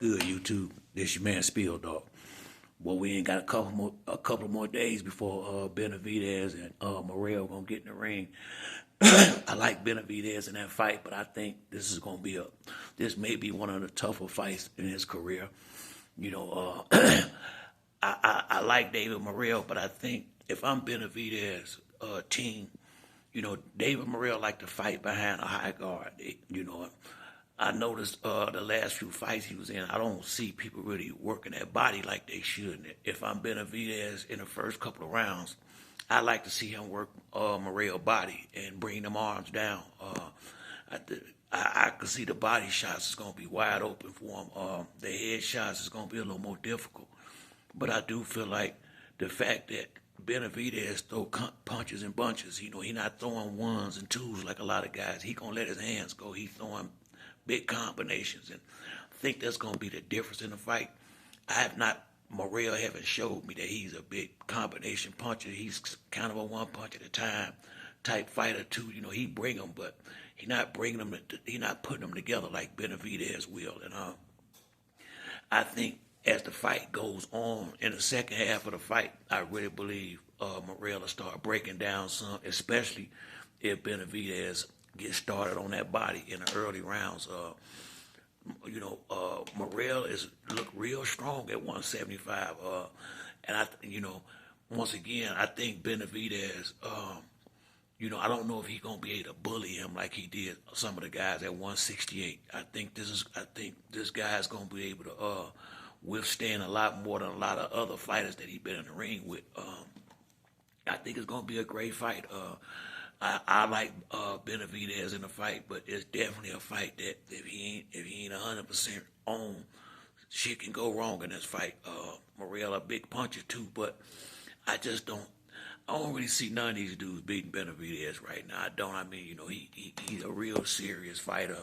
Good YouTube. This your man Spill Dog. Well, we ain't got a couple more days before Benavidez and Morrell gonna get in the ring. I like Benavidez in that fight, but I think this may be one of the tougher fights in his career. You know, I like David Morrell, but I think if I'm Benavidez team, David Morrell like to fight behind a high guard. I noticed the last few fights he was in, I don't see people really working that body like they should. If I'm Benavidez in the first couple of rounds, I like to see him work Morrell's body and bring them arms down. I could see the body shots is going to be wide open for him. The head shots is going to be a little more difficult. But I do feel like the fact that Benavidez throw punches and bunches, he not throwing ones and twos like a lot of guys. He going to let his hands go. He throwing big combinations, and I think that's going to be the difference in the fight. Morrell haven't showed me that he's a big combination puncher. He's kind of a one punch at a time type fighter too. He bring them, but he not bringing them. He not putting them together like Benavidez will. And I think as the fight goes on in the second half of the fight, I really believe Morrell will start breaking down some, especially if Benavidez get started on that body in the early rounds. Morrell look real strong at 175. And once again, I think Benavidez, I don't know if he's gonna be able to bully him like he did some of the guys at 168. I think this guy's gonna be able to withstand a lot more than a lot of other fighters that he's been in the ring with. I think it's gonna be a great fight. I like Benavidez in the fight, but it's definitely a fight that if he ain't 100% on, shit can go wrong in this fight. Morrell a big puncher too, but I don't really see none of these dudes beating Benavidez right now. I don't. I mean, he's a real serious fighter.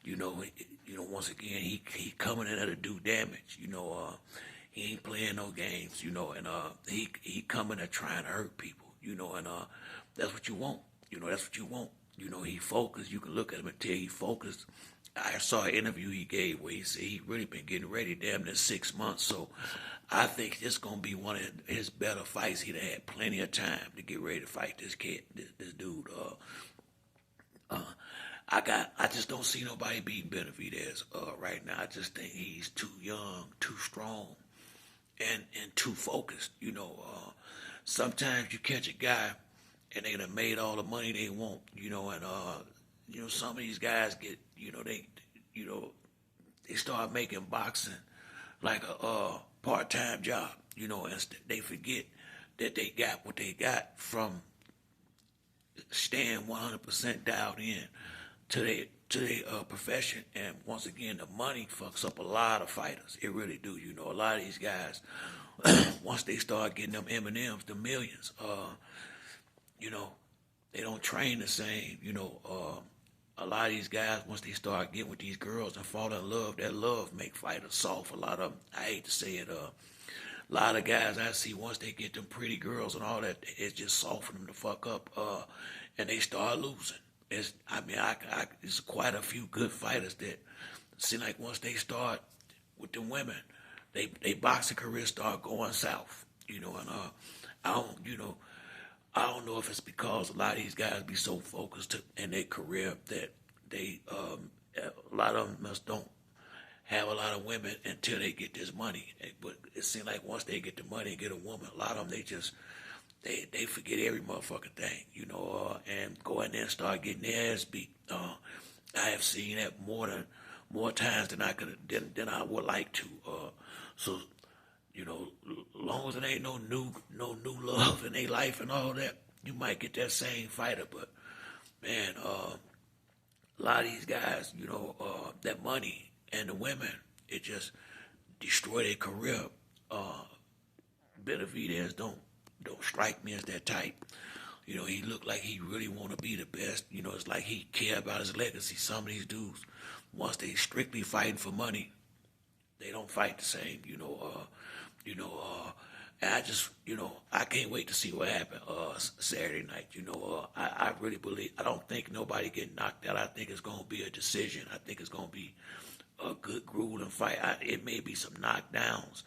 Once again, he coming in there to do damage. He ain't playing no games. And he coming there trying to hurt people. And that's what you want. That's what you want. He focused. You can look at him and tell he focused. I saw an interview he gave where he said he really been getting ready damn near 6 months. So I think it's going to be one of his better fights. He'd had plenty of time to get ready to fight this kid, this dude. I just don't see nobody beating Benavidez right now. I just think he's too young, too strong, and too focused. Sometimes you catch a guy and they done made all the money they want, and some of these guys get, they start making boxing like a part-time job, and they forget that they got what they got from staying 100% dialed in to their profession. And once again, the money fucks up a lot of fighters. It really do. A lot of these guys, once they start getting them M&Ms, the millions, they don't train the same. A lot of these guys, once they start getting with these girls and fall in love, that love make fighters soft. A lot of them, I hate to say it, a lot of guys I see, once they get them pretty girls and all that, it just soften them the fuck up, and they start losing. It's quite a few good fighters that seem like once they start with the women, they boxing career start going south. And I don't know if it's because a lot of these guys be so focused in their career that they, a lot of them must don't have a lot of women until they get this money. But it seems like once they get the money and get a woman, a lot of them, they forget every motherfucking thing, and go in there and start getting their ass beat. I have seen that more times than I would like to. So, long as it ain't no new love in their life and all that, you might get that same fighter. But man, a lot of these guys, that money and the women, it just destroy their career. Benavidez don't strike me as that type. He look like he really want to be the best. It's like he care about his legacy. Some of these dudes, once they strictly fighting for money, they don't fight the same. And I can't wait to see what happens Saturday night. I really believe, I don't think nobody get knocked out. I think it's going to be a decision. I think it's going to be a good grueling fight. It may be some knockdowns,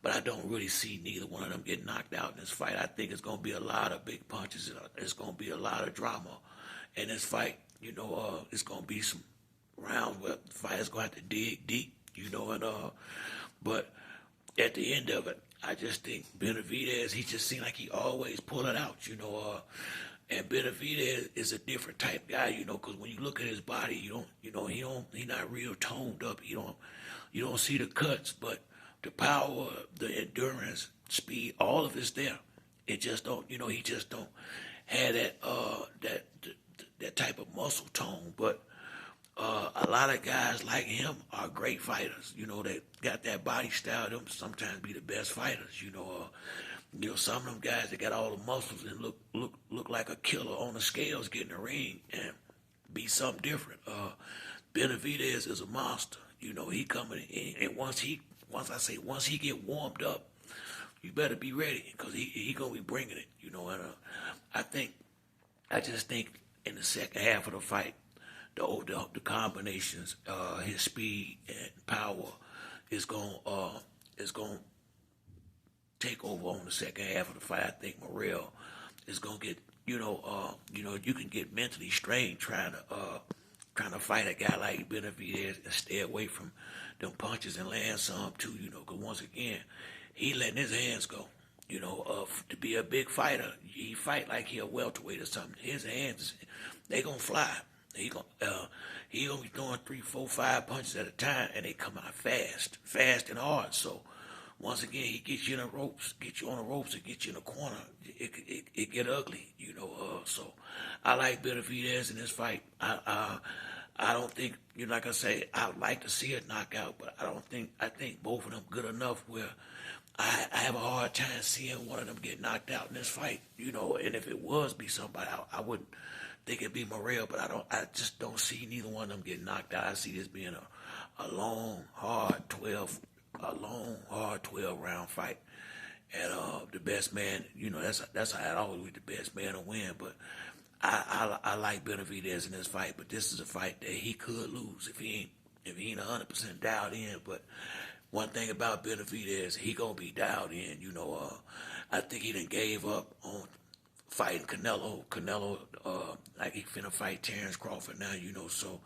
but I don't really see neither one of them get knocked out in this fight. I think it's going to be a lot of big punches. It's going to be a lot of drama in this fight. It's going to be some rounds where the fighter's going to have to dig deep, but at the end of it, I just think Benavidez, he just seemed like he always pull it out, and Benavidez is a different type guy, because when you look at his body, he not real toned up. You don't see the cuts, but the power, the endurance, speed, all of it's there. It just don't, he just don't have that type of muscle tone. But a lot of guys like him are great fighters. That got that body style. Them sometimes be the best fighters. Some of them guys that got all the muscles and look like a killer on the scales, get in the ring and be something different. Benavidez is a monster. He coming in, and once he get warmed up, you better be ready, because he gonna be bringing it. And I just think in the second half of the fight, the combinations, his speed and power is gonna take over on the second half of the fight. I think Morrell is gonna get, you can get mentally strained trying to fight a guy like Benavidez and stay away from them punches and land some too, because once again, he letting his hands go. To be a big fighter, he fight like he a welterweight or something. His hands, they gonna fly. He gonna be throwing 3, 4, 5 punches at a time, and they come out fast and hard. So once again, he gets you in the ropes, and get you in the corner. It get ugly, So I like Benavidez in this fight. I don't think, like I say, I'd like to see it knockout, but I think both of them good enough where I have a hard time seeing one of them get knocked out in this fight, and if it was be somebody, I wouldn't think it'd be Morrell, but I just don't see neither one of them getting knocked out. I see this being a long, hard 12 round fight. And the best man, that's how it always be, the best man to win. But I like Benavidez in this fight, but this is a fight that he could lose if he ain't 100% dialed in. But one thing about Benavidez, he gonna be dialed in. I think he done gave up on fighting Canelo. Like he finna fight Terrence Crawford now. So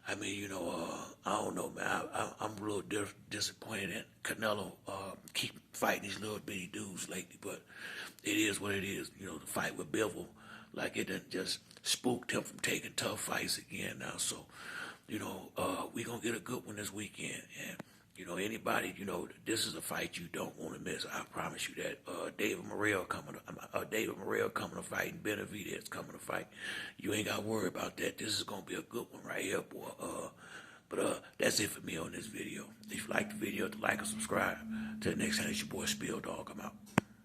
I don't know, man. I'm a little disappointed that Canelo keep fighting these little bitty dudes lately, but it is what it is. The fight with Bivol, like it done just spooked him from taking tough fights again now. So, we gonna get a good one this weekend. And, anybody, this is a fight you don't want to miss. I promise you that. David Morrell coming to fight, and Benavidez coming to fight. You ain't got to worry about that. This is going to be a good one right here, boy. But that's it for me on this video. If you like the video, like and subscribe. Till the next time, it's your boy Spill Dog. I'm out.